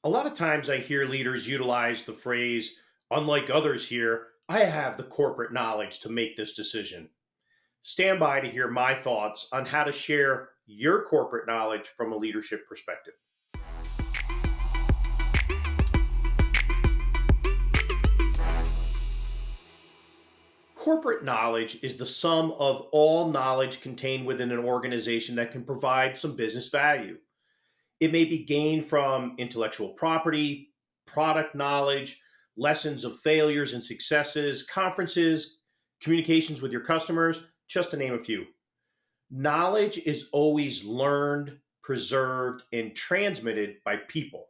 A lot of times I hear leaders utilize the phrase, unlike others here, I have the corporate knowledge to make this decision. Stand by to hear my thoughts on how to share your corporate knowledge from a leadership perspective. Corporate knowledge is the sum of all knowledge contained within an organization that can provide some business value. It may be gained from intellectual property, product knowledge, lessons of failures and successes, conferences, communications with your customers, just to name a few. Knowledge is always learned, preserved, and transmitted by people.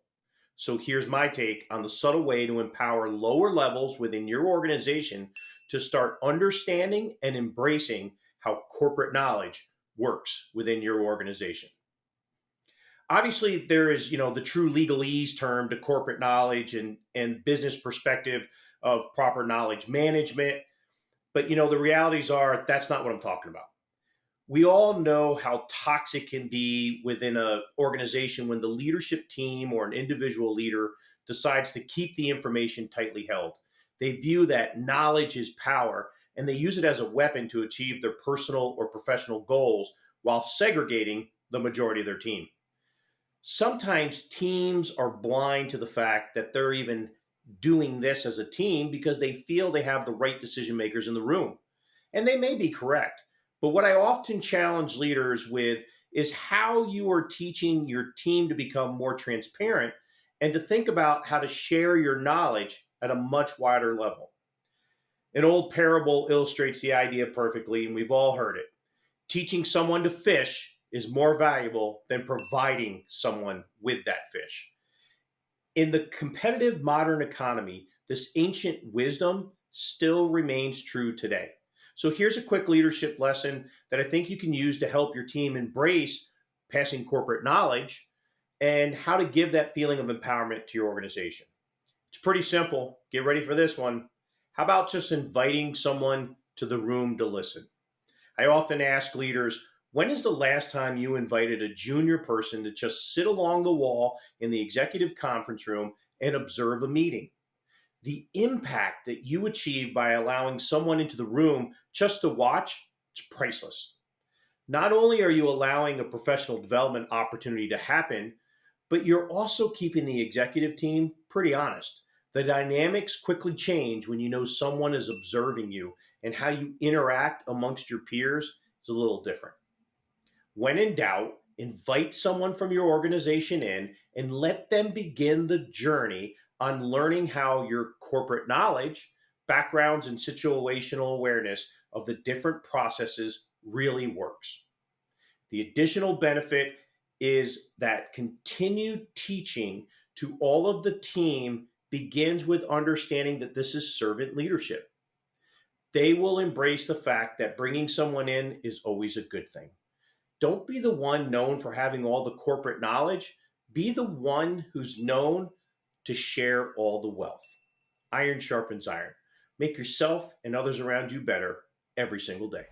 So here's my take on the subtle way to empower lower levels within your organization to start understanding and embracing how corporate knowledge works within your organization. Obviously there is the true legalese term to corporate knowledge and business perspective of proper knowledge management, but the realities are that's not what I'm talking about. We all know how toxic can be within an organization when the leadership team or an individual leader decides to keep the information tightly held. They view that knowledge is power and they use it as a weapon to achieve their personal or professional goals while segregating the majority of their team. Sometimes teams are blind to the fact that they're even doing this as a team because they feel they have the right decision makers in the room. And they may be correct. But what I often challenge leaders with is how you are teaching your team to become more transparent and to think about how to share your knowledge at a much wider level. An old parable illustrates the idea perfectly, and we've all heard it. Teaching someone to fish is more valuable than providing someone with that fish. In the competitive modern economy, this ancient wisdom still remains true today. So here's a quick leadership lesson that I think you can use to help your team embrace passing corporate knowledge and how to give that feeling of empowerment to your organization. It's pretty simple. Get ready for this one. How about just inviting someone to the room to listen? I often ask leaders, when is the last time you invited a junior person to just sit along the wall in the executive conference room and observe a meeting? The impact that you achieve by allowing someone into the room just to watch, it's priceless. Not only are you allowing a professional development opportunity to happen, but you're also keeping the executive team pretty honest. The dynamics quickly change when you know someone is observing you, and how you interact amongst your peers is a little different. When in doubt, invite someone from your organization in and let them begin the journey on learning how your corporate knowledge, backgrounds, and situational awareness of the different processes really works. The additional benefit is that continued teaching to all of the team begins with understanding that this is servant leadership. They will embrace the fact that bringing someone in is always a good thing. Don't be the one known for having all the corporate knowledge. Be the one who's known to share all the wealth. Iron sharpens iron. Make yourself and others around you better every single day.